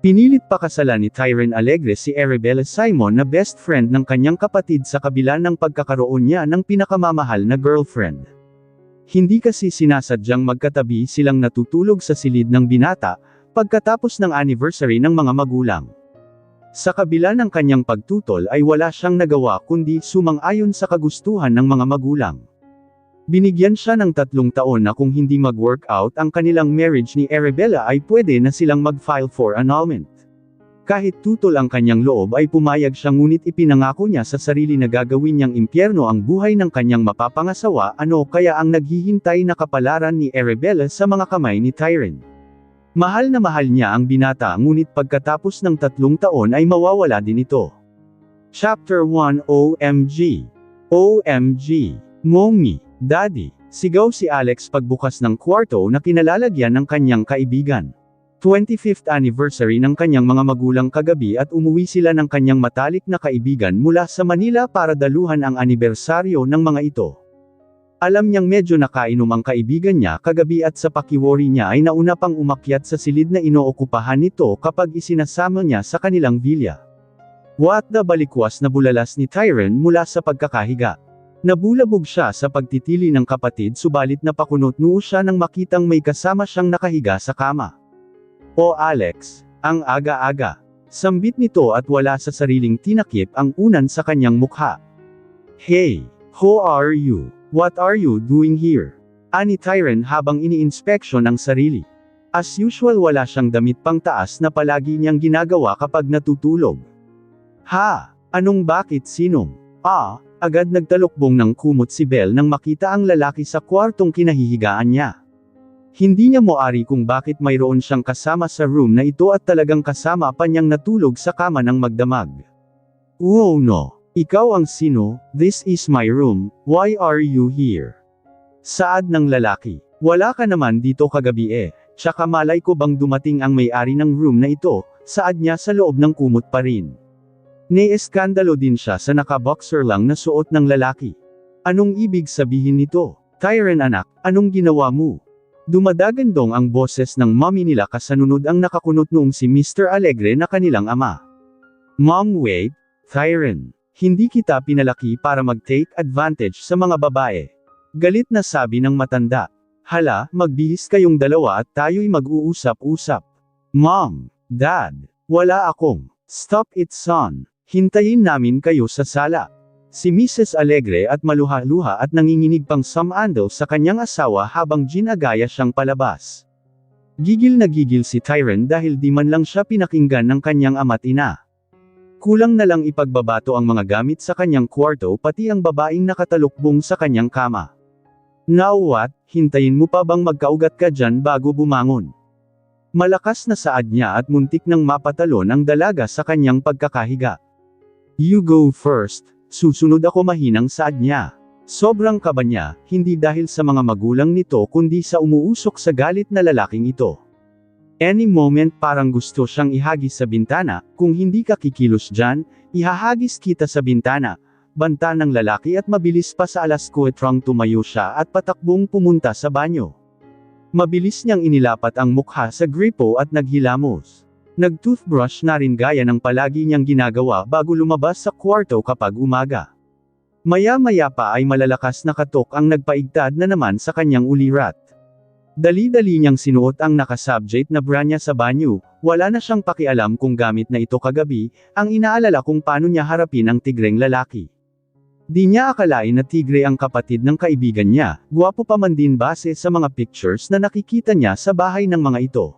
Pinilit pakasalan ni Tyren Alegre si Arabella Simon na best friend ng kanyang kapatid sa kabila ng pagkakaroon niya ng pinakamamahal na girlfriend. Hindi kasi sinasadyang magkatabi silang natutulog sa silid ng binata, pagkatapos ng anniversary ng mga magulang. Sa kabila ng kanyang pagtutol ay wala siyang nagawa kundi sumang-ayon sa kagustuhan ng mga magulang. Binigyan siya ng 3 taon na kung hindi mag-workout ang kanilang marriage ni Arabella ay pwede na silang mag-file for annulment. Kahit tutol ang kanyang loob ay pumayag siya ngunit ipinangako niya sa sarili na gagawin niyang impyerno ang buhay ng kanyang mapapangasawa kaya ang naghihintay na kapalaran ni Arabella sa mga kamay ni Tyren. Mahal na mahal niya ang binata ngunit pagkatapos ng 3 taon ay mawawala din ito. Chapter 1 OMG. OMG. Mommy. Daddy. Sigaw si Alex pagbukas ng kwarto na kinalalagyan ng kanyang kaibigan. 25th anniversary ng kanyang mga magulang kagabi at umuwi sila ng kanyang matalik na kaibigan mula sa Manila para daluhan ang anibersaryo ng mga ito. Alam niyang medyo nakainom ang kaibigan niya kagabi at sa pakiwori niya ay nauna pang umakyat sa silid na inookupahan nito kapag isinasama niya sa kanilang villa. What the balikwas na bulalas ni Tyren mula sa pagkakahiga. Nabulabog siya sa pagtitili ng kapatid subalit napakunot-noo siya nang makitang may kasama siyang nakahiga sa kama. O Alex, ang aga-aga. Sambit nito at wala sa sariling tinakip ang unan sa kanyang mukha. Hey, who are you? What are you doing here? Ani Tyren habang ini-inspeksyon ang sarili. As usual wala siyang damit pang taas na palagi niyang ginagawa kapag natutulog. Ha? Anong bakit sinong? Agad nagtalukbong ng kumot si Belle nang makita ang lalaki sa kwartong kinahihigaan niya. Hindi niya moari kung bakit mayroon siyang kasama sa room na ito at talagang kasama pa niyang natulog sa kama ng magdamag. Oh no! Ikaw ang sino? This is my room, why are you here? Saad ng lalaki. Wala ka naman dito kagabi tsaka malay ko bang dumating ang may-ari ng room na ito, saad niya sa loob ng kumot pa rin. Naieskandalo din siya sa naka-boxer lang na suot ng lalaki. Anong ibig sabihin nito? Tyren anak, anong ginawa mo? Dumadagandong ang boses ng mommy nila kasanunod ang nakakunot noong si Mr. Alegre na kanilang ama. Mom wait, Tyren. Hindi kita pinalaki para mag-take advantage sa mga babae. Galit na sabi ng matanda. Hala, magbihis kayong dalawa at tayo'y mag-uusap-usap. Mom, Dad, wala akong. Stop it son. Hintayin namin kayo sa sala. Si Mrs. Alegre at maluha-luha at nanginginig pang samandal sa kanyang asawa habang ginagaya siyang palabas. Gigil na gigil si Tyren dahil di man lang siya pinakinggan ng kanyang ama't ina. Kulang na lang ipagbabato ang mga gamit sa kanyang kwarto pati ang babaeng nakatalukbong sa kanyang kama. Now what, hintayin mo pa bang magkaugat ka dyan bago bumangon? Malakas na saad niya at muntik nang mapatalon ang dalaga sa kanyang pagkakahiga. You go first, susunod ako mahinang saad niya. Sobrang kaba niya, hindi dahil sa mga magulang nito kundi sa umuusok sa galit na lalaking ito. Any moment parang gusto siyang ihagis sa bintana, kung hindi ka kikilos dyan, ihahagis kita sa bintana, banta ng lalaki at mabilis pa sa alas 4 tumayo siya at patakbong pumunta sa banyo. Mabilis niyang inilapat ang mukha sa gripo at naghilamos. Nag-toothbrush na rin gaya ng palagi niyang ginagawa bago lumabas sa kwarto kapag umaga. Maya-maya pa ay malalakas na katok ang nagpaigtad na naman sa kanyang ulirat. Dali-dali niyang sinuot ang nakasubject na bra niya sa banyo, wala na siyang pakialam kung gamit na ito kagabi, ang inaalala kung paano niya harapin ang tigreng lalaki. Di niya akalain na tigre ang kapatid ng kaibigan niya, gwapo pa man din base sa mga pictures na nakikita niya sa bahay ng mga ito.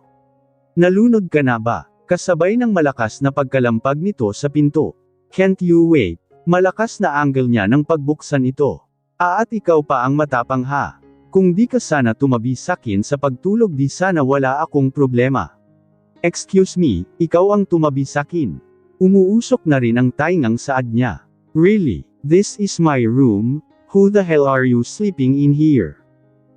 Nalunod ka na ba? Kasabay ng malakas na pagkalampag nito sa pinto. Can't you wait? Malakas na angle niya ng pagbuksan ito. At ikaw pa ang matapang ha. Kung di ka sana tumabi sakin sa pagtulog di sana wala akong problema. Excuse me, ikaw ang tumabi sakin. Umuusok na rin ang taingang saad niya. Really? This is my room? Who the hell are you sleeping in here?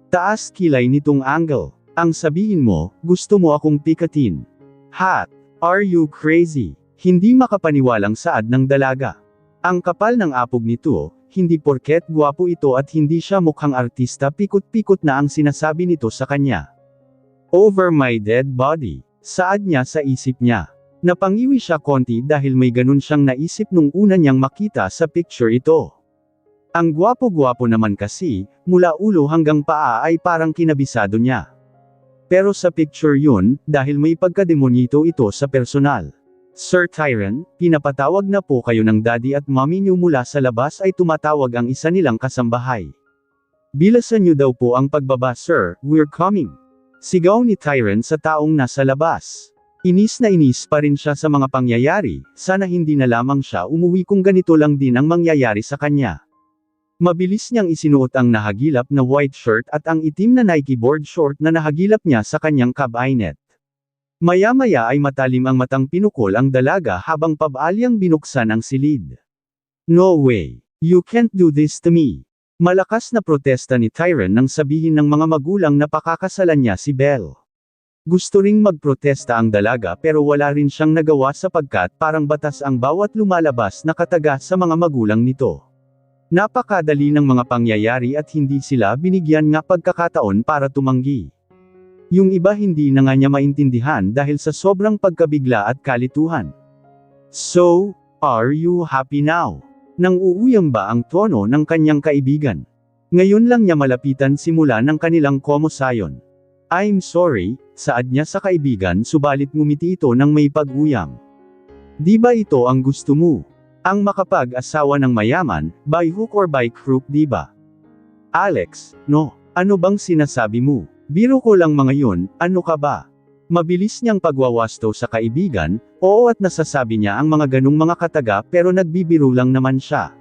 Taas kilay nitong angle. Ang sabihin mo, gusto mo akong pikatin. Hot? Are you crazy? Hindi makapaniwalang saad ng dalaga. Ang kapal ng apog nito, hindi porket gwapo ito at hindi siya mukhang artista pikot-pikot na ang sinasabi nito sa kanya. Over my dead body, saad niya sa isip niya. Napangiwi siya konti dahil may ganun siyang naisip nung una niyang makita sa picture ito. Ang gwapo-gwapo naman kasi, mula ulo hanggang paa ay parang kinabisado niya. Pero sa picture yun, dahil may pagkademonito ito sa personal. Sir Tyron, pinapatawag na po kayo ng daddy at mommy niyo mula sa labas ay tumatawag ang isa nilang kasambahay. Bilasan niyo daw po ang pagbaba sir, we're coming. Sigaw ni Tyron sa taong nasa labas. Inis na inis pa rin siya sa mga pangyayari, sana hindi na lamang siya umuwi kung ganito lang din ang mangyayari sa kanya. Mabilis niyang isinuot ang nahagilap na white shirt at ang itim na Nike board short na nahagilap niya sa kanyang kabinet. Maya-maya ay matalim ang matang pinukol ang dalaga habang pabalyang binuksan ang silid. No way. You can't do this to me. Malakas na protesta ni Tyron nang sabihin ng mga magulang na pakakasalan niya si Belle. Gusto ring magprotesta ang dalaga pero wala rin siyang nagawa sapagkat parang batas ang bawat lumalabas na kataga sa mga magulang nito. Napakadali ng mga pangyayari at hindi sila binigyan nga pagkakataon para tumanggi. Yung iba hindi na nga niya maintindihan dahil sa sobrang pagkabigla at kalituhan. So, are you happy now? Nang uuyam ba ang tono ng kanyang kaibigan? Ngayon lang niya malapitan simula ng kanilang komosayon. I'm sorry, saad niya sa kaibigan subalit ngumiti ito ng may pag-uyam. Di ba ito ang gusto mo? Ang makapag-asawa ng mayaman, by hook or by crook di ba? Alex, no. Ano bang sinasabi mo? Biro ko lang mga yun, ano ka ba? Mabilis niyang pagwawasto sa kaibigan, oo at nasasabi niya ang mga ganung mga kataga pero nagbibiro lang naman siya.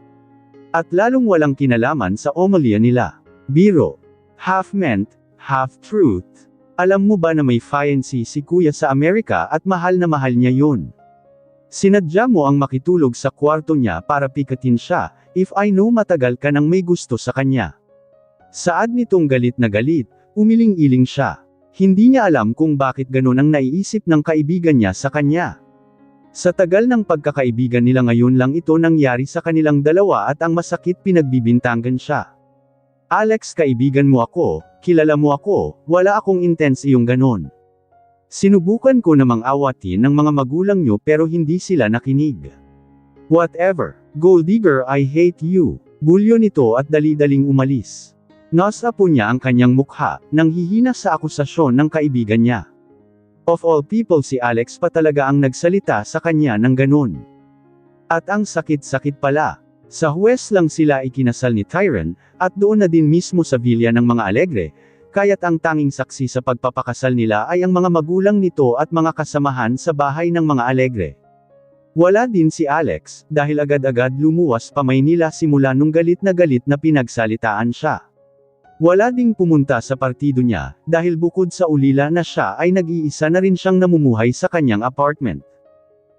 At lalong walang kinalaman sa omelya nila. Biro. Half meant, half truth. Alam mo ba na may fiancé si kuya sa Amerika at mahal na mahal niya yun? Sinadya mo ang makitulog sa kwarto niya para pikatin siya, if I know matagal ka nang may gusto sa kanya. Saad nitong galit na galit, umiling-iling siya. Hindi niya alam kung bakit ganun ang naiisip ng kaibigan niya sa kanya. Sa tagal ng pagkakaibigan nila ngayon lang ito nangyari sa kanilang dalawa at ang masakit pinagbibintangan siya. Alex kaibigan mo ako, kilala mo ako, wala akong intense iyong ganun. Sinubukan ko namang awatin ng mga magulang nyo pero hindi sila nakinig. Whatever, gold digger I hate you. Bulyo nito at dali-daling umalis. Nasa po niya ang kanyang mukha, nang hihina sa akusasyon ng kaibigan niya. Of all people si Alex pa talaga ang nagsalita sa kanya ng ganun. At ang sakit-sakit pala. Sa huwes lang sila ikinasal ni Tyron, at doon na din mismo sa villa ng mga Alegre, kaya't ang tanging saksi sa pagpapakasal nila ay ang mga magulang nito at mga kasamahan sa bahay ng mga Alegre. Wala din si Alex, dahil agad-agad lumuwas pa Maynila simula nung galit na pinagsalitaan siya. Wala ding pumunta sa partido niya, dahil bukod sa ulila na siya ay nag-iisa na rin siyang namumuhay sa kanyang apartment.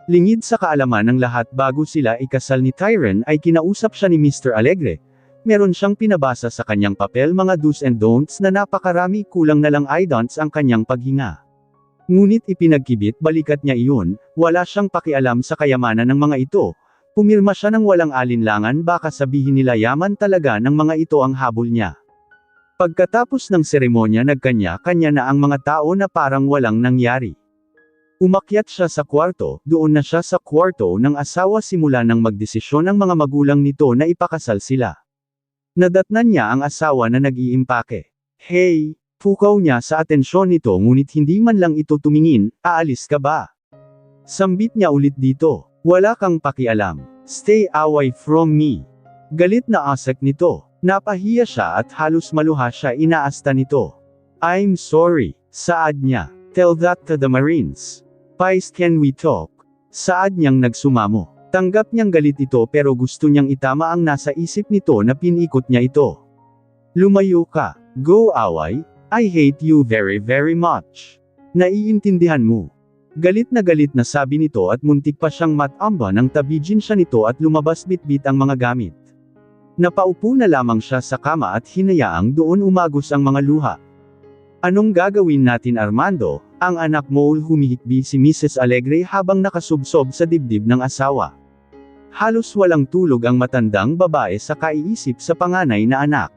Lingid sa kaalaman ng lahat bago sila ikasal ni Tyron ay kinausap siya ni Mr. Alegre. Meron siyang pinabasa sa kanyang papel mga do's and don'ts na napakarami kulang na lang ay don'ts ang kanyang paghinga. Ngunit ipinagkibit balikat niya iyon, wala siyang pakialam sa kayamanan ng mga ito. Pumirma siya ng walang alinlangan baka sabihin nila yaman talaga ng mga ito ang habol niya. Pagkatapos ng seremonya nagkanya-kanya na ang mga tao na parang walang nangyari. Umakyat siya sa kwarto, doon na siya sa kwarto ng asawa simula nang magdesisyon ang mga magulang nito na ipakasal sila. Nadatnan niya ang asawa na nag-iimpake. Hey! Pukaw niya sa atensyon nito ngunit hindi man lang ito tumingin, aalis ka ba? Sambit niya ulit dito. Wala kang pakialam. Stay away from me. Galit na asak nito. Napahiya siya at halos maluha siya inaasta nito. I'm sorry, saad niya. Tell that to the Marines. Pies can we talk? Saad niyang nagsumamo. Tanggap niyang galit ito pero gusto niyang itama ang nasa isip nito na pinikot niya ito. Lumayo ka. Go away. I hate you very very much. Naiintindihan mo. Galit na sabi nito at muntik pa siyang matamba nang tabijin siya nito at lumabas bitbit ang mga gamit. Napaupo na lamang siya sa kama at hinayaang doon umagos ang mga luha. Anong gagawin natin Armando? Ang anak mo humihikbi si Mrs. Alegre habang nakasubsob sa dibdib ng asawa. Halos walang tulog ang matandang babae sa kaiisip sa panganay na anak.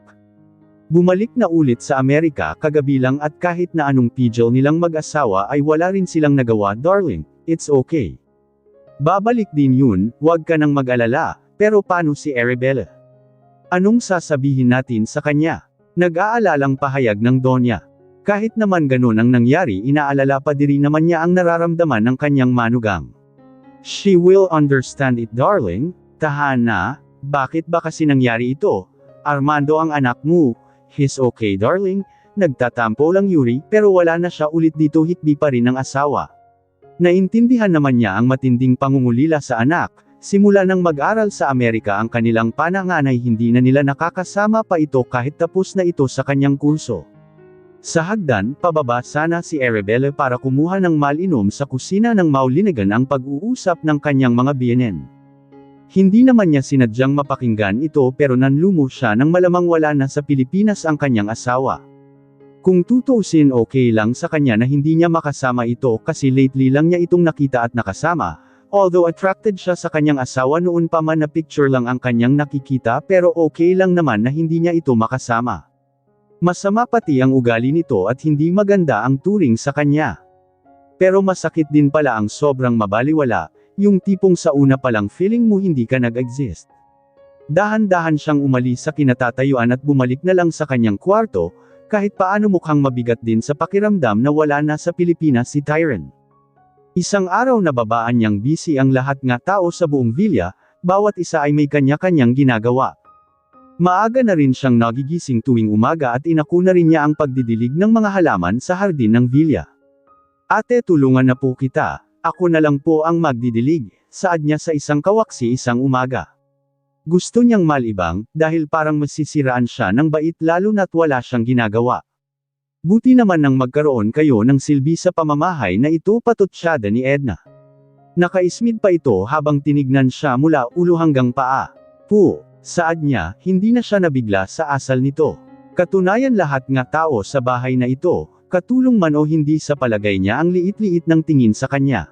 Bumalik na ulit sa Amerika kagabi lang at kahit na anong pidgel nilang mag-asawa ay wala rin silang nagawa darling, it's okay. Babalik din yun, huwag ka nang mag-alala, pero paano si Arabella? Anong sasabihin natin sa kanya? Nag-aalalang pahayag ng Donya. Kahit naman ganun ang nangyari, inaalala pa diri naman niya ang nararamdaman ng kanyang manugang. She will understand it, darling. Tahan na. Bakit ba kasi nangyari ito? Armando ang anak mo. He's okay, darling. Nagtatampo lang Yuri, pero wala na siya ulit dito, hikbi pa rin ang asawa. Naintindihan naman niya ang matinding pangungulila sa anak. Simula nang mag-aral sa Amerika ang kanilang panganay, hindi na nila nakakasama pa ito kahit tapos na ito sa kanyang kurso. Sa hagdan, pababa sana si Arabella para kumuha ng malinom sa kusina ng maulinagan ang pag-uusap ng kanyang mga biyenan. Hindi naman niya sinadyang mapakinggan ito pero nanlumo siya nang malamang wala na sa Pilipinas ang kanyang asawa. Kung tutuusin, okay lang sa kanya na hindi niya makasama ito kasi lately lang niya itong nakita at nakasama. Although attracted siya sa kanyang asawa noon pa man na picture lang ang kanyang nakikita, pero okay lang naman na hindi niya ito makasama. Masama pati ang ugali nito at hindi maganda ang turing sa kanya. Pero masakit din pala ang sobrang mabaliwala, yung tipong sa una palang feeling mo hindi ka nag-exist. Dahan-dahan siyang umalis sa kinatatayuan at bumalik na lang sa kanyang kwarto, kahit paano mukhang mabigat din sa pakiramdam na wala na sa Pilipinas si Tyron. Isang araw na babaan niyang busy ang lahat nga tao sa buong villa, bawat isa ay may kanya-kanyang ginagawa. Maaga na rin siyang nagigising tuwing umaga at inakuna rin niya ang pagdidilig ng mga halaman sa hardin ng villa. Ate, tulungan na po kita, ako na lang po ang magdidilig, saad niya sa isang kawaksi isang umaga. Gusto niyang malibang, dahil parang masisiraan siya ng bait lalo na't wala siyang ginagawa. Buti naman nang magkaroon kayo ng silbi sa pamamahay na ito, patutsyada ni Edna. Nakaismid pa ito habang tinignan siya mula ulo hanggang paa. Saad niya, hindi na siya nabigla sa asal nito. Katunayan lahat nga tao sa bahay na ito, katulong man o hindi sa palagay niya ang liit-liit ng tingin sa kanya.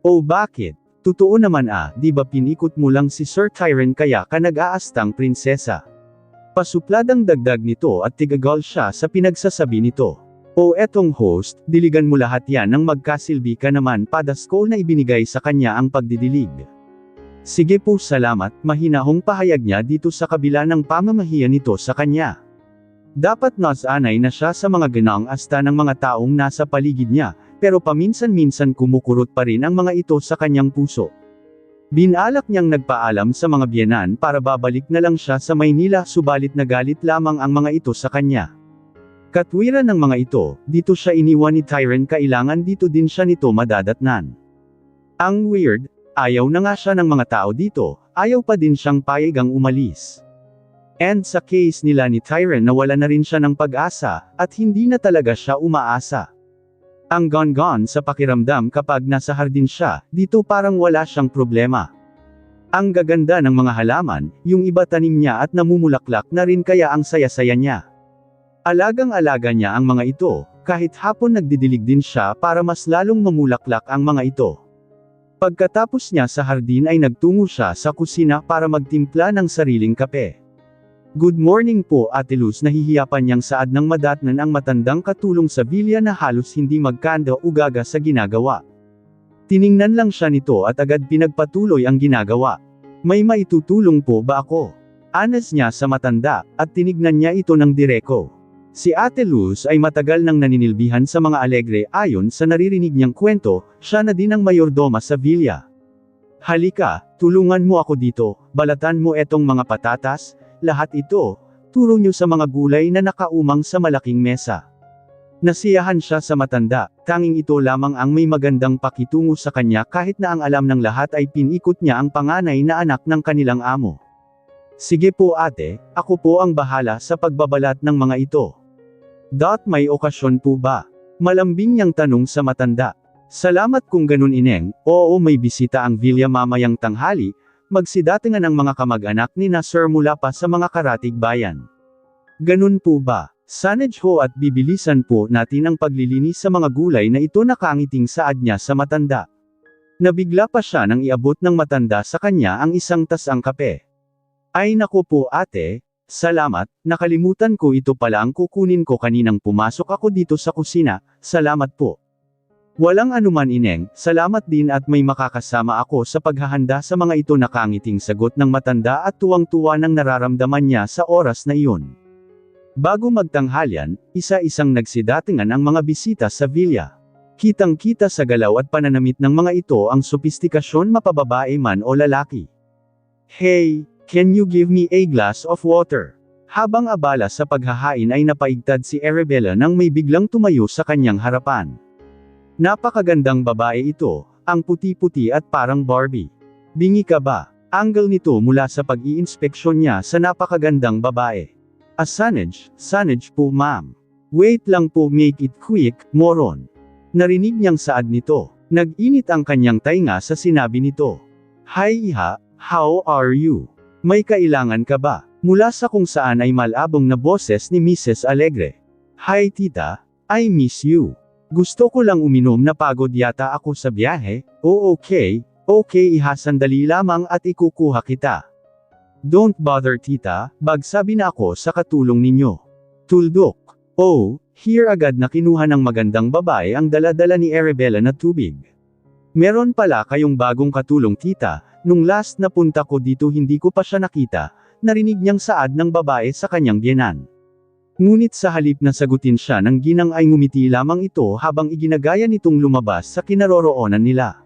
O bakit? Totoo naman di ba pinikot mo lang si Sir Tyron kaya ka nag-aastang prinsesa? Pasupladang dagdag nito at tigagal siya sa pinagsasabi nito. O etong host, diligan mo lahat yan nang magkasilbi ka naman, padasko na ibinigay sa kanya ang pagdidilig. Sige po, salamat, mahinahong pahayag niya dito sa kabila ng pamamahiya nito sa kanya. Dapat nasanay na siya sa mga ganang asta ng mga taong nasa paligid niya, pero paminsan-minsan kumukurot pa rin ang mga ito sa kanyang puso. Binalak niyang nagpaalam sa mga biyenan para babalik na lang siya sa Maynila, subalit nagalit lamang ang mga ito sa kanya. Katwiran ng mga ito, dito siya iniwan ni Tyron, kailangan dito din siya nito madadatnan. Ang weird, ayaw na nga siya ng mga tao dito, ayaw pa din siyang payagang umalis. And sa case nila ni Tyron, nawala na rin siya ng pag-asa, at hindi na talaga siya umaasa. Ang gone-gone sa pakiramdam kapag nasa hardin siya, dito parang wala siyang problema. Ang gaganda ng mga halaman, yung iba tanim niya at namumulaklak na rin kaya ang saya-saya niya. Alagang-alaga niya ang mga ito, kahit hapon nagdidilig din siya para mas lalong mamulaklak ang mga ito. Pagkatapos niya sa hardin ay nagtungo siya sa kusina para magtimpla ng sariling kape. Good morning po, Ate Luz, nahihiyapan niyang saad ng madatnan ang matandang katulong sa villa na halos hindi magkanda o gaga sa ginagawa. Tiningnan lang siya nito at agad pinagpatuloy ang ginagawa. May maitutulong po ba ako? Anas niya sa matanda, at tinignan niya ito ng direko. Si Ate Luz ay matagal nang naninilbihan sa mga Alegre, ayon sa naririnig niyang kwento, siya na din ang mayordoma sa villa. Halika, tulungan mo ako dito, balatan mo etong mga patatas, lahat ito, turo niyo sa mga gulay na nakaumang sa malaking mesa. Nasiyahan siya sa matanda, tanging ito lamang ang may magandang pakitungo sa kanya kahit na ang alam ng lahat ay pinikot niya ang panganay na anak ng kanilang amo. Sige po ate, ako po ang bahala sa pagbabalat ng mga ito. May okasyon po ba? Malambing niyang tanong sa matanda. Salamat kung ganun ineng, oo may bisita ang villa mamayang tanghali, magsidatingan ang mga kamag-anak ni na Sir mula pa sa mga karatig bayan. Ganun po ba? Sanadyo ho at bibilisan po natin ang paglilinis sa mga gulay na ito, nakangiting saad niya sa matanda. Nabigla pa siya nang iabot ng matanda sa kanya ang isang tasang kape. Ay naku po ate, salamat, nakalimutan ko, ito pala ang kukunin ko kaninang pumasok ako dito sa kusina, salamat po. Walang anuman ineng, salamat din at may makakasama ako sa paghahanda sa mga ito, nakangiting sagot ng matanda at tuwang-tuwa nang nararamdaman niya sa oras na iyon. Bago magtanghalian, isa-isang nagsidatingan ang mga bisita sa villa. Kitang-kita sa galaw at pananamit ng mga ito ang sopistikasyon, mapababae man o lalaki. Hey, can you give me a glass of water? Habang abala sa paghahain ay napaigtad si Arabella nang may biglang tumayo sa kanyang harapan. Napakagandang babae ito, ang puti-puti at parang Barbie. Bingi ka ba? Angle nito mula sa pag-iinspeksyon niya sa napakagandang babae. Sanage po ma'am. Wait lang po, make it quick, moron. Narinig niyang saad nito. Nag-init ang kanyang tainga sa sinabi nito. Hi iha, how are you? May kailangan ka ba? Mula sa kung saan ay malabong na boses ni Mrs. Alegre. Hi tita, I miss you. Gusto ko lang uminom, napagod yata ako sa biyahe. Oh okay iha, sandali lamang at ikukuha kita. Don't bother tita, bagsabi na ako sa katulong ninyo. Tuldok. Oh, here agad na kinuha ng magandang babae ang dala-dala ni Arabella na tubig. Meron pala kayong bagong katulong tita, nung last na punta ko dito hindi ko pa siya nakita, narinig niyang saad ng babae sa kanyang biyenan. Ngunit sa halip na sagutin siya ng ginang ay ngumiti lamang ito habang iginagaya nitong lumabas sa kinaroroonan nila.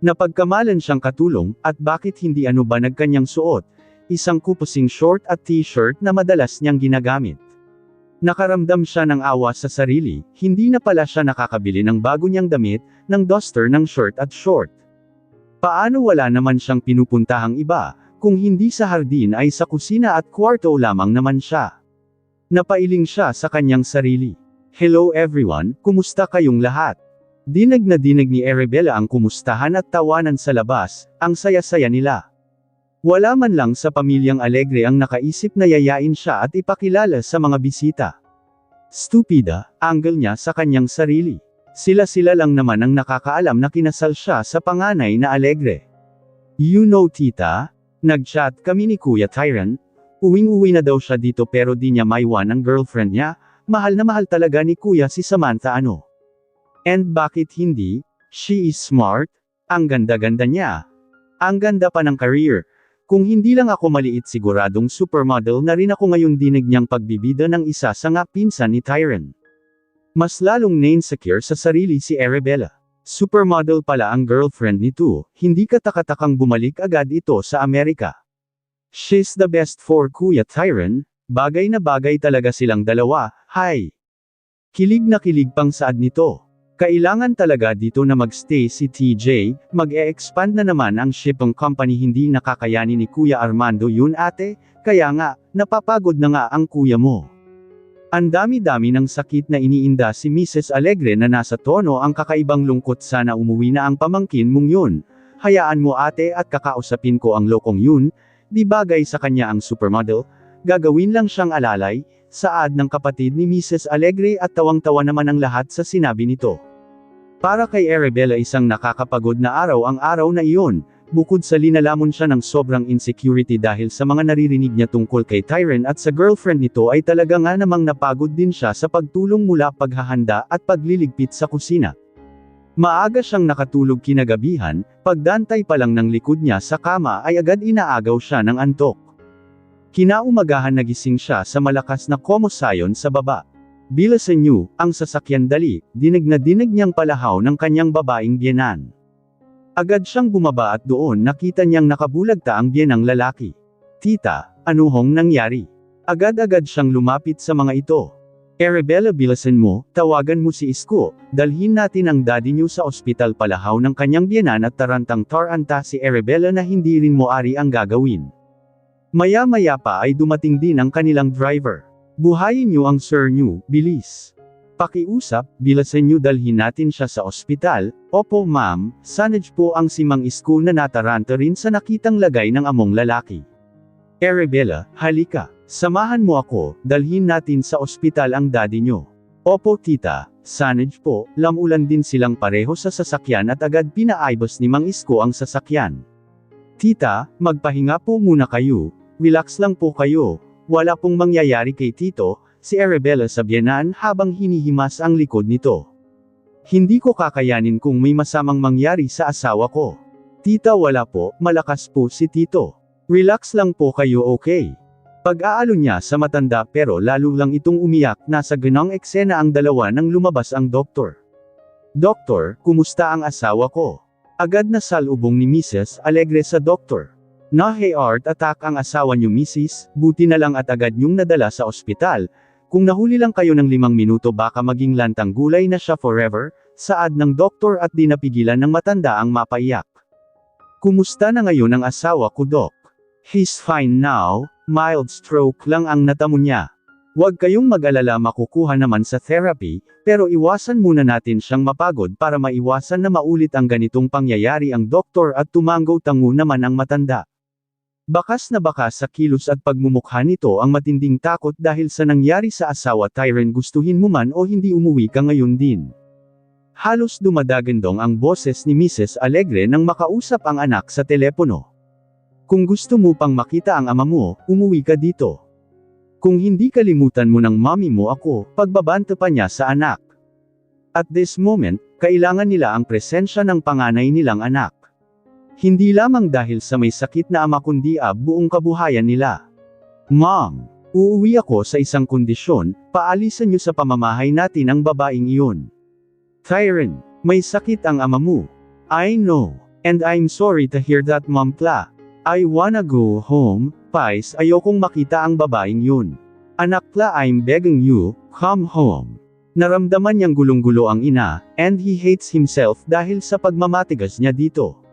Napagkamalan siyang katulong, at bakit hindi ano ba nagkanyang suot, isang kupusing short at t-shirt na madalas niyang ginagamit. Nakaramdam siya ng awa sa sarili, hindi na pala siya nakakabili ng bago niyang damit, ng duster ng shirt at short. Paano wala naman siyang pinupuntahang iba, kung hindi sa hardin ay sa kusina at kwarto lamang naman siya. Napailing siya sa kanyang sarili. Hello everyone, kumusta kayong lahat? Dinag na dinag ni Arabella ang kumustahan at tawanan sa labas, ang saya-saya nila. Wala man lang sa pamilyang Alegre ang nakaisip na yayain siya at ipakilala sa mga bisita. Stupida, angle niya sa kanyang sarili. Sila-sila lang naman ang nakakaalam na kinasal siya sa panganay na Alegre. You know tita, nag-chat kami ni Kuya Tyron. Uwing-uwi na daw siya dito pero di niya maiwan ang girlfriend niya, mahal na mahal talaga ni Kuya si Samantha ano. And bakit hindi? She is smart, ang ganda-ganda niya. Ang ganda pa ng career. Kung hindi lang ako maliit siguradong supermodel na rin ako ngayon, dinig niyang pagbibida ng isa sa nga pinsan ni Tyron. Mas lalong na-insecure sa sarili si Arabella. Supermodel pala ang girlfriend nito, hindi katakatakang bumalik agad ito sa Amerika. She's the best for Kuya Tyron, bagay na bagay talaga silang dalawa, hi. Kilig na kilig pang saad nito. Kailangan talaga dito na magstay si TJ, mag-e-expand na naman ang shipping company, hindi nakakayanin ni Kuya Armando yun ate, kaya nga, napapagod na nga ang kuya mo. Ang dami-dami ng sakit na iniinda si Mrs. Alegre na nasa tono ang kakaibang lungkot, sana umuwi na ang pamangkin mong yun. Hayaan mo ate at kakausapin ko ang lokong yun. Di bagay sa kanya ang supermodel, gagawin lang siyang alalay, saad ng kapatid ni Mrs. Alegre at tawang-tawa naman ang lahat sa sinabi nito. Para kay Arabella isang nakakapagod na araw ang araw na iyon, bukod sa linalamon siya ng sobrang insecurity dahil sa mga naririnig niya tungkol kay Tyron at sa girlfriend nito ay talaga nga namang napagod din siya sa pagtulong mula paghahanda at pagliligpit sa kusina. Maaga siyang nakatulog kinagabihan, pagdantay pa lang ng likod niya sa kama ay agad inaagaw siya ng antok. Kinaumagahan nagising siya sa malakas na komosayon sa baba. Bilisan niyo, ang sasakyan dali, dinig na dinig niyang palahaw ng kanyang babaeng biyenan. Agad siyang bumaba at doon nakita niyang nakabulagta ang biyenang lalaki. Tita, ano hong nangyari? Agad-agad siyang lumapit sa mga ito. Arabella, bilisan mo, tawagan mo si Isko, dalhin natin ang daddy niyo sa ospital, palahaw ng kanyang biyenan at tarantang-taranta si Arabella na hindi rin moari ang gagawin. Maya-maya pa ay dumating din ang kanilang driver. Buhayin niyo ang sir niyo, bilis. Pakiusap, bilisan niyo, dalhin natin siya sa ospital. Opo ma'am, sanage po ang si Mang Isko na nataranta rin sa nakitang lagay ng among lalaki. Arabella, halika. Samahan mo ako, dalhin natin sa ospital ang daddy nyo. Opo tita, sanage po, lamulan din silang pareho sa sasakyan at agad pinaaibos ni Mang Isko ang sasakyan. Tita, magpahinga po muna kayo, relax lang po kayo, wala pong mangyayari kay tito, si Arabella sa biyenan habang hinihimas ang likod nito. Hindi ko kakayanin kung may masamang mangyari sa asawa ko. Tita wala po, malakas po si Tito. Relax lang po kayo okay? Pag-aalo niya sa matanda pero lalo lang itong umiyak. Nasa ganong eksena ang dalawa nang lumabas ang doktor. Doktor, kumusta ang asawa ko? Agad na salubong ni Mrs. Alegre sa doktor. Na-heart attack ang asawa niyo Mrs., buti na lang at agad niyong nadala sa ospital. Kung nahuli lang kayo ng 5 minuto baka maging lantang gulay na siya forever, saad ng doktor at di napigilan ng matanda ang mapaiyak. Kumusta na ngayon ang asawa ko Dok? He's fine now, mild stroke lang ang natamo niya. Huwag kayong mag-alala makukuha naman sa therapy, pero iwasan muna natin siyang mapagod para maiwasan na maulit ang ganitong pangyayari ang doktor at tumanggaw-tango naman ang matanda. Bakas na bakas sa kilos at pagmumukha nito ang matinding takot dahil sa nangyari sa asawa Tyren gustuhin mo man o hindi umuwi ka ngayon din. Halos dumadagandong ang boses ni Mrs. Alegre nang makausap ang anak sa telepono. Kung gusto mo pang makita ang ama mo, umuwi ka dito. Kung hindi kalimutan mo ng mommy mo ako, pagbabanta pa niya sa anak. At this moment, kailangan nila ang presensya ng panganay nilang anak. Hindi lamang dahil sa may sakit na ama kundi buong kabuhayan nila. Mom, uuwi ako sa isang kondisyon, paalisan niyo sa pamamahay natin ang babaeng iyon. Tyren, may sakit ang ama mo. I know, and I'm sorry to hear that Mom Pla. I wanna go home, Pais ayokong makita ang babaeng yun. Anak Pla I'm begging you, come home. Naramdaman niyang gulong-gulo ang ina, and he hates himself dahil sa pagmamatigas niya dito.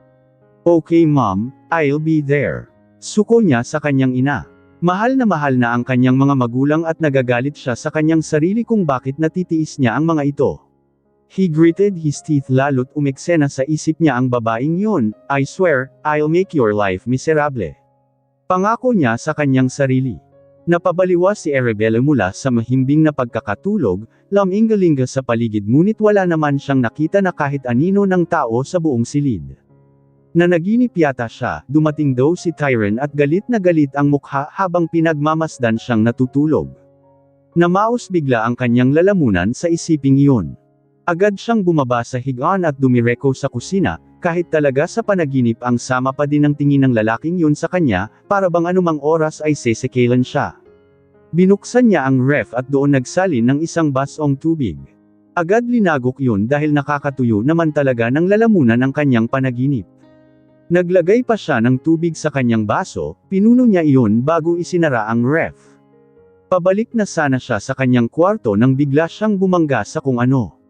Okay Mom, I'll be there. Suko niya sa kanyang ina. Mahal na ang kanyang mga magulang at nagagalit siya sa kanyang sarili kung bakit natitiis niya ang mga ito. He gritted his teeth lalo't umeksena sa isip niya ang babaeng yun, I swear, I'll make your life miserable. Pangako niya sa kanyang sarili. Napabaliwa si Arabella mula sa mahimbing na pagkakatulog, laminggalinga sa paligid ngunit wala naman siyang nakita na kahit anino ng tao sa buong silid. Nanaginip yata siya, dumating daw si Tyren at galit na galit ang mukha habang pinagmamasdan siyang natutulog. Namaos bigla ang kanyang lalamunan sa isiping iyon. Agad siyang bumaba sa higaan at dumireko sa kusina, kahit talaga sa panaginip ang sama pa din ang tingin ng lalaking yun sa kanya, para bang anumang oras ay sesekelan siya. Binuksan niya ang ref at doon nagsalin ng isang basong tubig. Agad linagok yun dahil nakakatuyo naman talaga ng lalamunan ang kanyang panaginip. Naglagay pa siya ng tubig sa kanyang baso, pinuno niya iyon bago isinara ang ref. Pabalik na sana siya sa kanyang kwarto nang bigla siyang bumangga sa kung ano.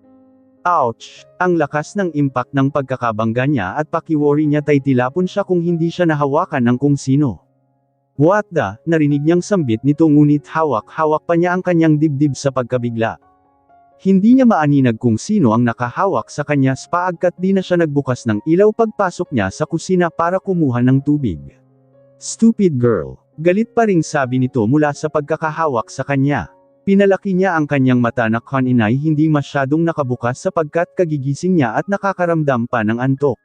Ouch! Ang lakas ng impact ng pagkakabangga niya at pakiworry niya tay tilapon siya kung hindi siya nahawakan ng kung sino. What the? Narinig niyang sambit nito ngunit hawak-hawak pa niya ang kanyang dibdib sa pagkabigla. Hindi niya maaninag kung sino ang nakahawak sa kanya paagkat di na siya nagbukas ng ilaw pagpasok niya sa kusina para kumuha ng tubig. Stupid girl! Galit pa ring sabi nito mula sa pagkakahawak sa kanya. Pinalaki niya ang kanyang mata na kaninay hindi masyadong nakabukas sapagkat kagigising niya at nakakaramdam pa ng antok.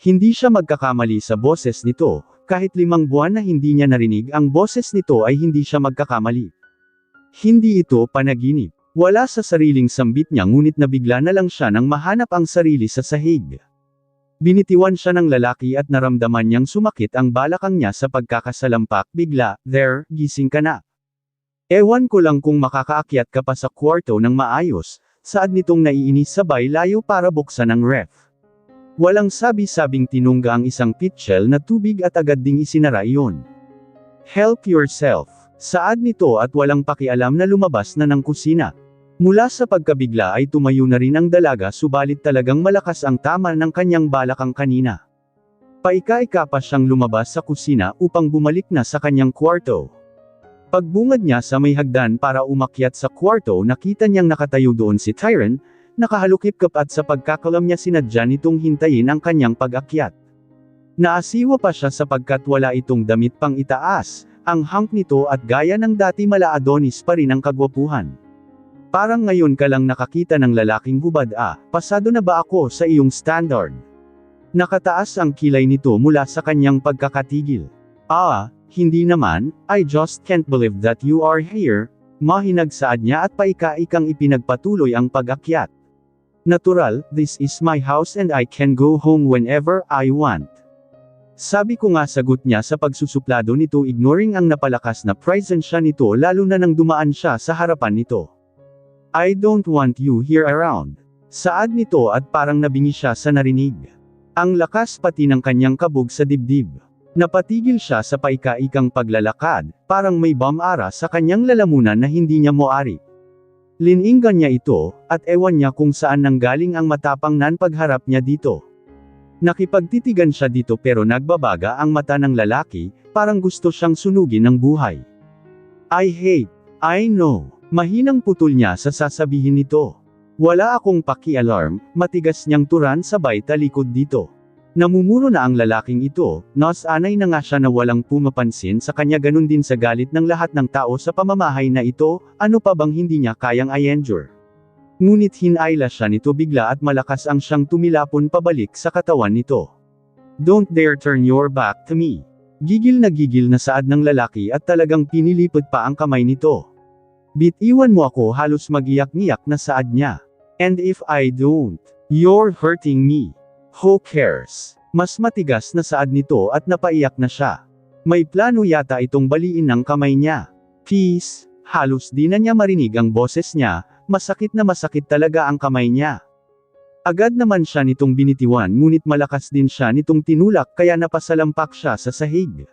Hindi siya magkakamali sa boses nito, kahit 5 buwan na hindi niya narinig ang boses nito ay hindi siya magkakamali. Hindi ito panaginip. Wala sa sariling sambit niya ngunit nabigla na lang siya nang mahanap ang sarili sa sahig. Binitiwan siya ng lalaki at naramdaman niyang sumakit ang balakang niya sa pagkakasalampak bigla, there, gising ka na. Ewan ko lang kung makakaakyat ka pa sa kwarto ng maayos, saad nitong naiinis sabay layo para buksan ang ref. Walang sabi-sabing tinungga ang isang pitchel na tubig at agad ding isinara iyon. Help yourself, saad nito at walang pakialam na lumabas na ng kusina. Mula sa pagkabigla ay tumayo na rin ang dalaga subalit talagang malakas ang tama ng kanyang balakang kanina. Paika-ika pa siyang lumabas sa kusina upang bumalik na sa kanyang kwarto. Pagbungad niya sa may hagdan para umakyat sa kwarto nakita niyang nakatayo doon si Tyren, nakahalukip-kap at sa pagkakalam niya sinadya nitong hintayin ang kanyang pag-akyat. Naasiwa pa siya sapagkat wala itong damit pang itaas, ang hunk nito at gaya ng dati mala Adonis pa rin ang kagwapuhan. Parang ngayon ka lang nakakita ng lalaking hubad pasado na ba ako sa iyong standard? Nakataas ang kilay nito mula sa kanyang pagkakatigil. Hindi naman, I just can't believe that you are here, mahinag saad niya at paika-ikang ipinagpatuloy ang pag-akyat. Natural, this is my house and I can go home whenever I want. Sabi ko nga, sagot niya sa pagsusuplado nito, ignoring ang napalakas na presensya nito lalo na nang dumaan siya sa harapan nito. I don't want you here around. Saad nito at parang nabingi siya sa narinig. Ang lakas pati ng kanyang kabog sa dibdib. Napatigil siya sa paika-ikang paglalakad, parang may bamara sa kanyang lalamunan na hindi niya moari. Lininggan niya ito, at ewan niya kung saan nanggaling ang matapang nan pagharap niya dito. Nakipagtitigan siya dito pero nagbabaga ang mata ng lalaki, parang gusto siyang sunugin ng buhay. I know. Mahinang putol niya sa sasabihin nito. Wala akong paki-alarm, matigas niyang turan sabay talikod dito. Namumuro na ang lalaking ito, nasanay na nga siya na walang pumapansin sa kanya, ganun din sa galit ng lahat ng tao sa pamamahay na ito, ano pa bang hindi niya kayang i-endure. Ngunit hinayla siya nito bigla at malakas ang siyang tumilapon pabalik sa katawan nito. Don't dare turn your back to me. Gigil na saad ng lalaki at talagang pinilipad pa ang kamay nito. Bitiwan mo ako, halos mag-iyak-ngiyak na saad niya. And if I don't, you're hurting me. Who cares? Mas matigas na saad nito at napaiyak na siya. May plano yata itong baliin ng kamay niya. Peace, halos di na niya marinig ang boses niya, masakit na masakit talaga ang kamay niya. Agad naman siya nitong binitiwan ngunit malakas din siya nitong tinulak kaya napasalampak siya sa sahig.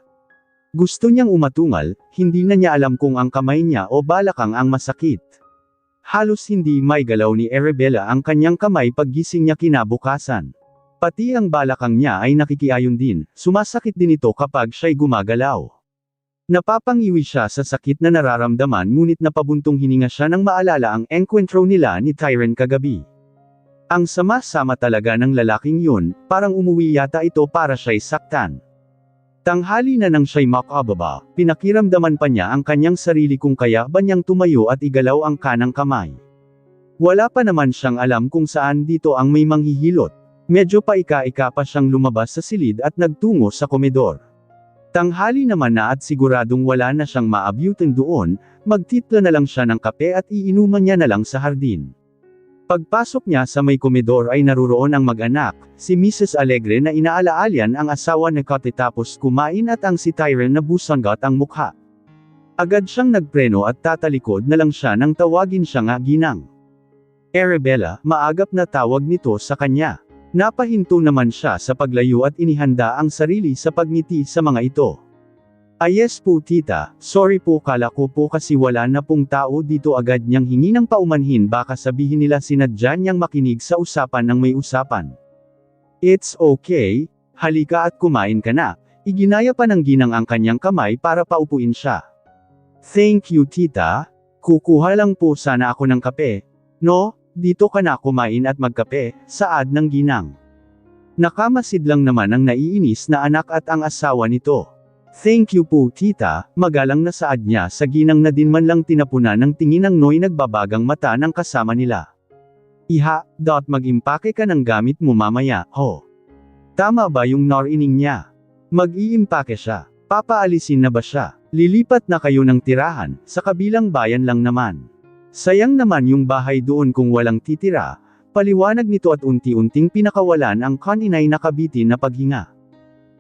Gusto niyang umatungal, hindi na niya alam kung ang kamay niya o balakang ang masakit. Halos hindi may galaw ni Arabella ang kanyang kamay paggising niya kinabukasan. Pati ang balakang niya ay nakikiayon din, sumasakit din ito kapag siya'y gumagalaw. Napapangiwi siya sa sakit na nararamdaman ngunit napabuntong hininga siya nang maalala ang enkwentro nila ni Tyron kagabi. Ang sama-sama talaga ng lalaking yun, parang umuwi yata ito para siya'y saktan. Tanghali na nang siya'y makababa, pinakiramdaman pa niya ang kanyang sarili kung kaya ba niyang tumayo at igalaw ang kanang kamay. Wala pa naman siyang alam kung saan dito ang may manghihilot. Medyo paika-ika pa siyang lumabas sa silid at nagtungo sa komedor. Tanghali naman na at siguradong wala na siyang maabyutin doon, magtitla na lang siya ng kape at iinuman niya na lang sa hardin. Pagpasok niya sa may komedor ay naruroon ang mag-anak, si Mrs. Alegre na inaalaalyan ang asawa na katapos kumain at ang si Tyron na busanggat ang mukha. Agad siyang nagpreno at tatalikod na lang siya nang tawagin siya nga ginang. Arabella, maagap na tawag nito sa kanya. Napahinto naman siya sa paglayo at inihanda ang sarili sa pagngiti sa mga ito. Yes po tita, sorry po, kala ko po kasi wala na pong tao dito, agad niyang hingi ng paumanhin, baka sabihin nila sinadya niyang makinig sa usapan ng may usapan. It's okay, halika at kumain ka na, iginaya pa ng ginang ang kanyang kamay para paupuin siya. Thank you tita, kukuha lang po sana ako ng kape. No? Dito ka na kumain at magkape, saad ng ginang. Nakamasid lang naman ang naiinis na anak at ang asawa nito. Thank you po tita, magalang na saad niya sa ginang na din man lang tinapunan ng tingin ng Noy nagbabagang mata ng kasama nila. Iha, mag-impake ka ng gamit mo mamaya, ho. Tama ba yung narinig niya? Mag-iimpake siya. Papaalisin na ba siya? Lilipat na kayo ng tirahan, sa kabilang bayan lang naman. Sayang naman yung bahay doon kung walang titira, paliwanag nito at unti-unting pinakawalan ang kaninay nakabitin na paghinga.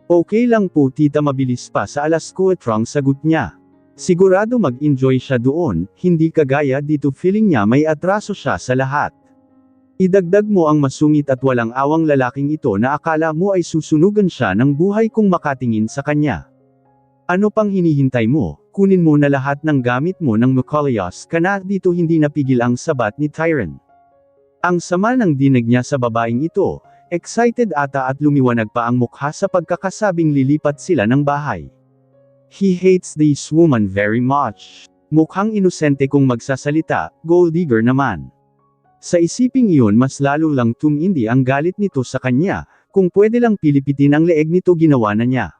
Okay lang po tita, mabilis pa sa alas 4 sagot niya. Sigurado mag-enjoy siya doon, hindi kagaya dito, feeling niya may atraso siya sa lahat. Idagdag mo ang masungit at walang awang lalaking ito na akala mo ay susunugan siya ng buhay kung makatingin sa kanya. Ano pang hinihintay mo? Kunin mo na lahat ng gamit mo nang makalios ka na dito, hindi napigil ang sabat ni Tyron. Ang sama ng dinig niya sa babaeng ito, excited ata at lumiwanag pa ang mukha sa pagkakasabing lilipat sila ng bahay. He hates this woman very much. Mukhang inosente kung magsasalita, gold digger naman. Sa isiping iyon mas lalo lang tumindi ang galit nito sa kanya, kung pwede lang pilipitin ang leeg nito ginawa na niya.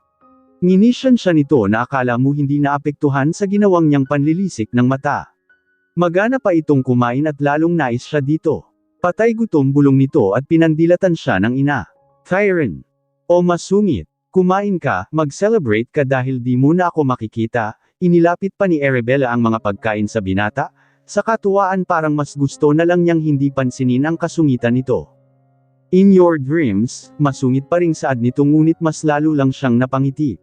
Nginisyan siya nito na akala mo hindi naapektuhan sa ginawang niyang panlilisik ng mata. Magana pa itong kumain at lalong nais siya dito. Patay gutom bulong nito at pinandilatan siya ng ina. Tyron. O masungit. Kumain ka, mag-celebrate ka dahil di mo na ako makikita. Inilapit pa ni Arabella ang mga pagkain sa binata. sa katuwaan parang mas gusto na lang niyang hindi pansinin ang kasungitan nito. In your dreams, masungit pa ring saad nito ngunit mas lalo lang siyang napangiti.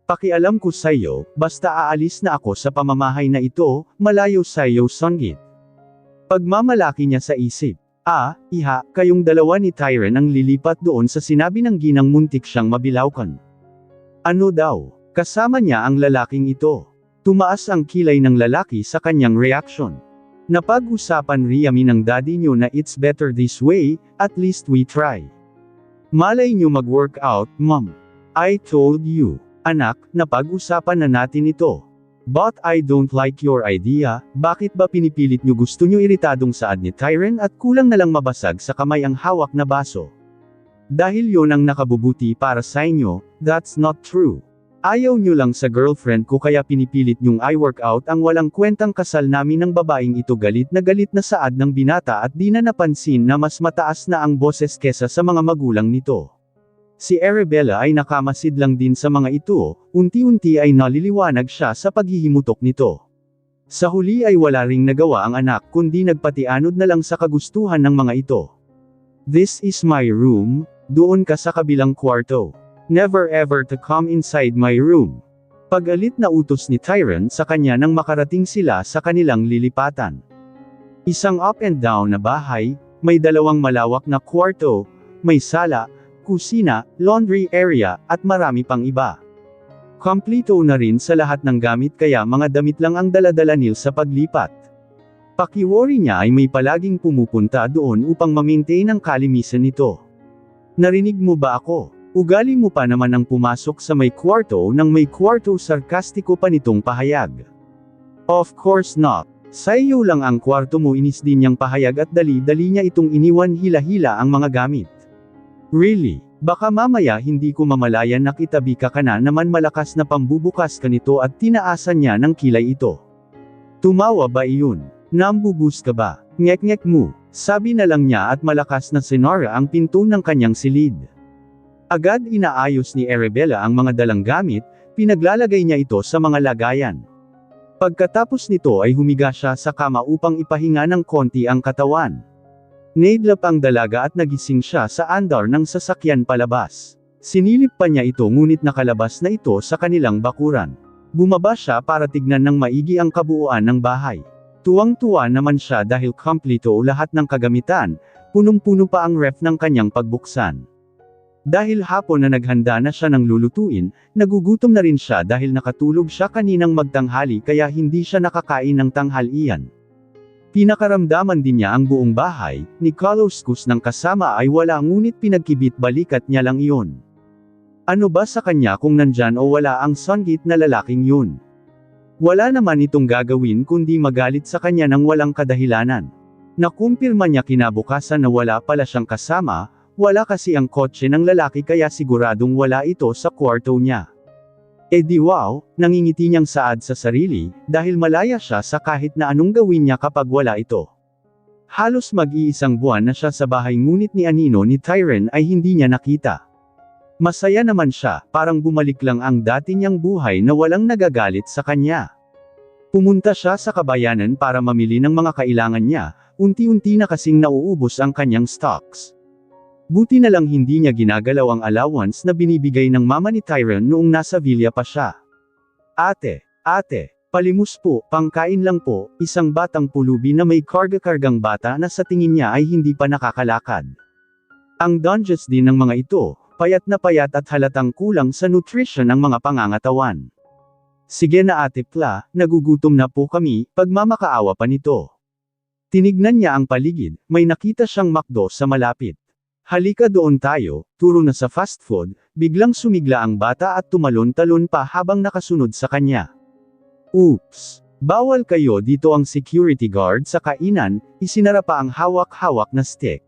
Pakialam ko sa'yo, basta aalis na ako sa pamamahay na ito, malayo sa'yo Songgit. Pagmamalaki niya sa isip. Iha, kayong dalawa ni Tyron ang lilipat doon sa sinabi ng ginang muntik siyang mabilawkan. Ano daw? Kasama niya ang lalaking ito. Tumaas ang kilay ng lalaki sa kanyang reaksyon. Napag-usapan Riami ng daddy niyo na it's better this way, at least we try. Malay niyo mag-work out, mom. I told you. Anak, napag-usapan na natin ito. But I don't like your idea, bakit ba pinipilit niyo gusto niyo iritadong saad ni Tyron at kulang na lang mabasag sa kamay ang hawak na baso? Dahil yon ang nakabubuti para sa inyo, that's not true. Ayaw nyo lang sa girlfriend ko kaya pinipilit nyong i-workout ang walang kwentang kasal namin ng babaeng ito galit na saad ng binata at di na napansin na mas mataas na ang boses kesa sa mga magulang nito. Si Arabella ay nakamasid lang din sa mga ito, unti-unti ay naliliwanag siya sa paghihimutok nito. Sa huli ay wala ring nagawa ang anak kundi nagpatianod na lang sa kagustuhan ng mga ito. This is my room, doon ka sa kabilang kwarto. Never ever to come inside my room. Pagalit na utos ni Tyron sa kanya nang makarating sila sa kanilang lilipatan. Isang up and down na bahay, may dalawang malawak na kwarto, may sala, kusina, laundry area, at marami pang iba. Kompleto na rin sa lahat ng gamit kaya mga damit lang ang dala-dala nil sa paglipat. Pakiwori niya ay may palaging pumupunta doon upang ma-maintain ang kalinisan nito. Narinig mo ba ako? Ugali mo pa naman ang pumasok sa may kwarto nang may kwarto sarkastiko pa nitong pahayag. Of course not. Sa iyo lang ang kwarto mo inis din niyang pahayag at dali-dali niya itong iniwan hila-hila ang mga gamit. Really? Baka mamaya hindi ko mamalayan na kitabi ka na naman malakas na pambubukas ka nito at tinaasan niya ng kilay ito. Tumawa ba iyon? Nambubus ka ba? Ngek-ngek mo. Sabi na lang niya at malakas na sinara ang pinto ng kanyang silid. Agad inaayos ni Arabella ang mga dalang gamit, pinaglalagay niya ito sa mga lagayan. Pagkatapos nito ay humiga siya sa kama upang ipahinga ng konti ang katawan. Naidlap ang dalaga at nagising siya sa andar ng sasakyan palabas. Sinilip pa niya ito ngunit nakalabas na ito sa kanilang bakuran. Bumaba siya para tignan ng maigi ang kabuuan ng bahay. Tuwang-tuwa naman siya dahil kompleto lahat ng kagamitan, punong-puno pa ang ref ng kanyang pagbuksan. Dahil hapon na naghanda na siya ng lulutuin, nagugutom na rin siya dahil nakatulog siya kaninang magtanghali kaya hindi siya nakakain ng tanghalian. Pinakaramdaman din niya ang buong bahay, ni Carlos Cus ng kasama ay wala ngunit pinagkibit-balikat niya lang iyon. Ano ba sa kanya kung nandyan o wala ang Songgit na lalaking yun? Wala naman itong gagawin kundi magalit sa kanya ng walang kadahilanan. Nakumpirma niya kinabukasan na wala pala siyang kasama, wala kasi ang kotse ng lalaki kaya siguradong wala ito sa kwarto niya. E di wow, nangingiti niyang saad sa sarili, dahil malaya siya sa kahit na anong gawin niya kapag wala ito. Halos mag-iisang buwan na siya sa bahay ngunit ni Anino ni Tyron ay hindi niya nakita. Masaya naman siya, parang bumalik lang ang dati niyang buhay na walang nagagalit sa kanya. Pumunta siya sa kabayanan para mamili ng mga kailangan niya, unti-unti na kasing nauubos ang kanyang stocks. Buti na lang hindi niya ginagalaw ang allowance na binibigay ng mama ni Tyron noong nasa villa pa siya. Ate, palimus po, pangkain lang po, isang batang pulubi na may karga-kargang bata na sa tingin niya ay hindi pa nakakalakad. Ang donges din ng mga ito, payat na payat at halatang kulang sa nutrition ng mga pangangatawan. Sige na ate Pla, nagugutom na po kami, pagmamakaawa pa nito. Tinignan niya ang paligid, may nakita siyang McDo sa malapit. Halika doon tayo, turo na sa fast food, biglang sumigla ang bata at tumalon-talon pa habang nakasunod sa kanya. Oops! Bawal kayo dito ang security guard sa kainan, isinara pa ang hawak-hawak na stick.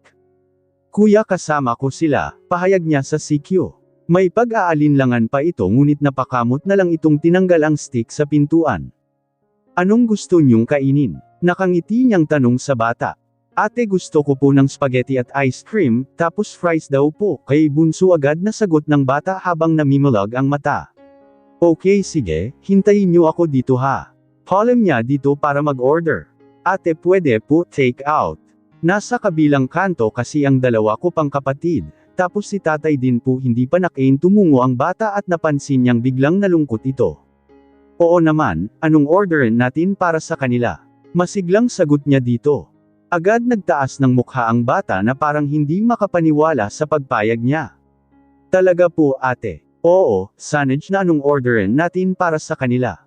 Kuya kasama ko sila, pahayag niya sa CQ. May pag-aalinlangan pa ito ngunit napakamot na lang itong tinanggal ang stick sa pintuan. Anong gusto niyong kainin? Nakangiti niyang tanong sa bata. Ate gusto ko po ng spaghetti at ice cream, tapos fries daw po, kay bunso agad na sagot ng bata habang namimulag ang mata. Okay sige, hintayin niyo ako dito ha. Call niya dito para mag-order. Ate pwede po take out. Nasa kabilang kanto kasi ang dalawa ko pang kapatid. Tapos si tatay din po hindi pa nakain tumungo ang bata at napansin niyang biglang nalungkot ito. Oo naman, anong orderin natin para sa kanila? Masiglang sagot niya dito. Agad nagtaas ng mukha ang bata na parang hindi makapaniwala sa pagpayag niya. Talaga po ate. Oo, sandwich na anong orderin natin para sa kanila?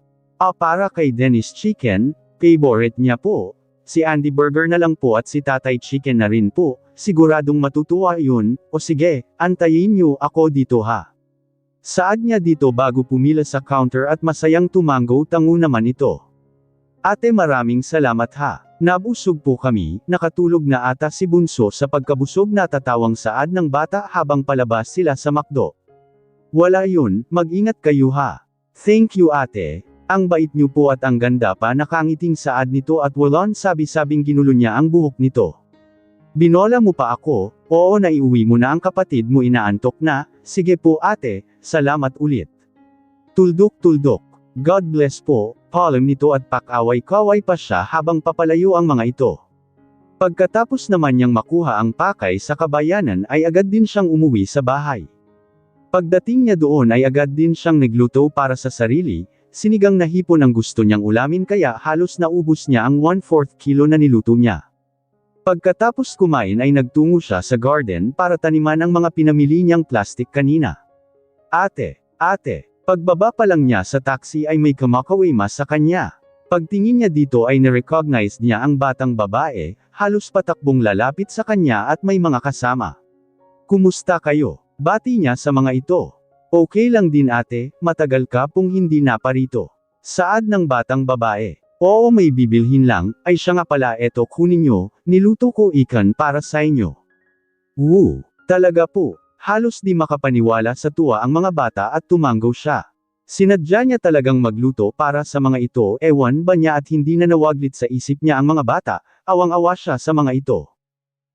Para kay Dennis chicken, favorite niya po. Si Andy burger na lang po at si tatay chicken na rin po. Siguradong matutuwa yun, o sige, antayin niyo ako dito ha. Saad niya dito bago pumila sa counter at masayang tumango tango naman ito. Ate maraming salamat ha. Nabusog po kami, nakatulog na ata si Bunso sa pagkabusog na tatawang saad ng bata habang palabas sila sa McDo. Wala yun, mag-ingat kayo ha. Thank you ate. Ang bait niyo po at ang ganda pa nakangiting saad nito at walang sabi-sabing ginulo niya ang buhok nito. Binola mo pa ako, oo naiuwi mo na ang kapatid mo inaantok na, sige po ate, salamat ulit. Tuldok-tuldok, God bless po, palm nito at pakaway-kaway pa siya habang papalayo ang mga ito. Pagkatapos naman niyang makuha ang pakay sa kabayanan ay agad din siyang umuwi sa bahay. Pagdating niya doon ay agad din siyang nagluto para sa sarili, sinigang na hipon ang gusto niyang ulamin kaya halos naubos niya ang 1/4 kilo na niluto niya. Pagkatapos kumain ay nagtungo siya sa garden para taniman ang mga pinamili niyang plastik kanina. Ate, pagbaba pa lang niya sa taxi ay may kumakawima sa kanya. Pagtingin niya dito ay na-recognize niya ang batang babae, halos patakbong lalapit sa kanya at may mga kasama. Kumusta kayo? Bati niya sa mga ito. Okay lang din ate, matagal ka pong hindi naparito. Saad ng batang babae. Oo may bibilhin lang, ay siya nga pala eto kunin nyo, niluto ko ikan para sa inyo. Talaga po, halos di makapaniwala sa tuwa ang mga bata at tumango siya. Sinadya niya talagang magluto para sa mga ito, ewan ba niya at hindi na nawaglit sa isip niya ang mga bata, awang-awa siya sa mga ito.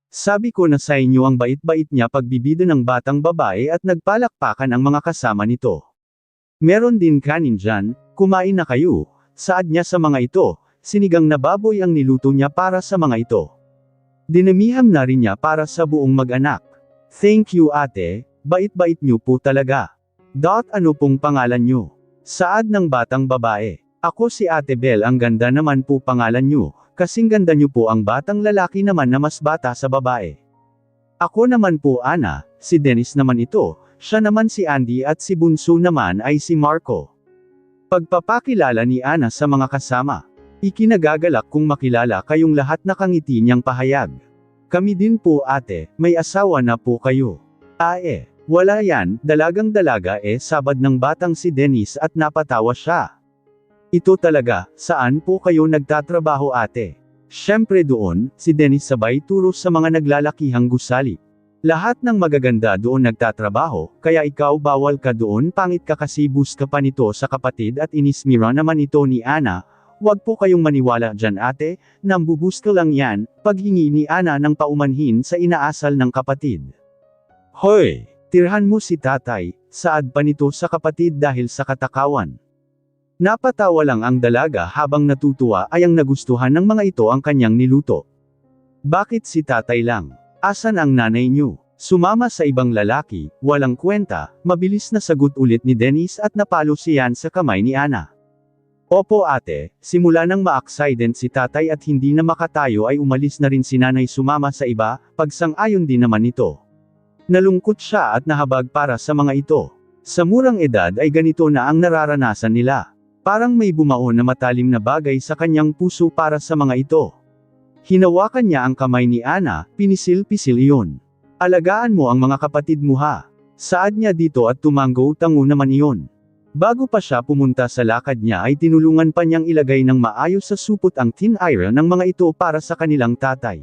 Sabi ko na sa inyo ang bait-bait niya pagbibida ng batang babae at nagpalakpakan ang mga kasama nito. Meron din kanin dyan, kumain na kayo. Saad niya sa mga ito, sinigang na baboy ang niluto niya para sa mga ito. Dinamiham na rin niya para sa buong mag-anak. Thank you ate, bait-bait niyo po talaga. Ano pong pangalan niyo? Saad ng batang babae. Ako si Ate Bel ang ganda naman po pangalan niyo, kasing ganda niyo po ang batang lalaki naman na mas bata sa babae. Ako naman po Ana, si Dennis naman ito, siya naman si Andy at si Bunso naman ay si Marco. Pagpapakilala ni Ana sa mga kasama. Ikinagagalak kung makilala kayong lahat nakangiti niyang pahayag. Kami din po ate, may asawa na po kayo. Wala yan, dalagang-dalaga sabad ng batang si Dennis at napatawa siya. Ito talaga, saan po kayo nagtatrabaho ate? Syempre doon, si Dennis sabay turo sa mga naglalakihang gusali. Lahat ng magaganda doon nagtatrabaho, kaya ikaw bawal ka doon pangit ka kasi bus ka pa nito sa kapatid at inismira naman ito ni Ana. Wag po kayong maniwala dyan ate, nambubus ka lang yan, paghingi ni Ana ng paumanhin sa inaasal ng kapatid. Hoy! Tirhan mo si tatay, saad pa nito sa kapatid dahil sa katakawan. Napatawa lang ang dalaga habang natutuwa ay ang nagustuhan ng mga ito ang kanyang niluto. Bakit si tatay lang? Asan ang nanay niyo? Sumama sa ibang lalaki, walang kwenta, mabilis na sagot ulit ni Dennis at napalo siyan sa kamay ni Ana. Opo ate, simula nang ma-accident si tatay at hindi na makatayo ay umalis na rin si nanay sumama sa iba, pagsang-ayon din naman ito. Nalungkot siya at nahabag para sa mga ito. Sa murang edad ay ganito na ang nararanasan nila. Parang may bumaon na matalim na bagay sa kanyang puso para sa mga ito. Hinawakan niya ang kamay ni Ana, pinisil-pisil iyon. Alagaan mo ang mga kapatid mo ha. Saad niya dito at tumango-tango naman iyon. Bago pa siya pumunta sa lakad niya ay tinulungan pa niyang ilagay ng maayos sa supot ang tin iron ng mga ito para sa kanilang tatay.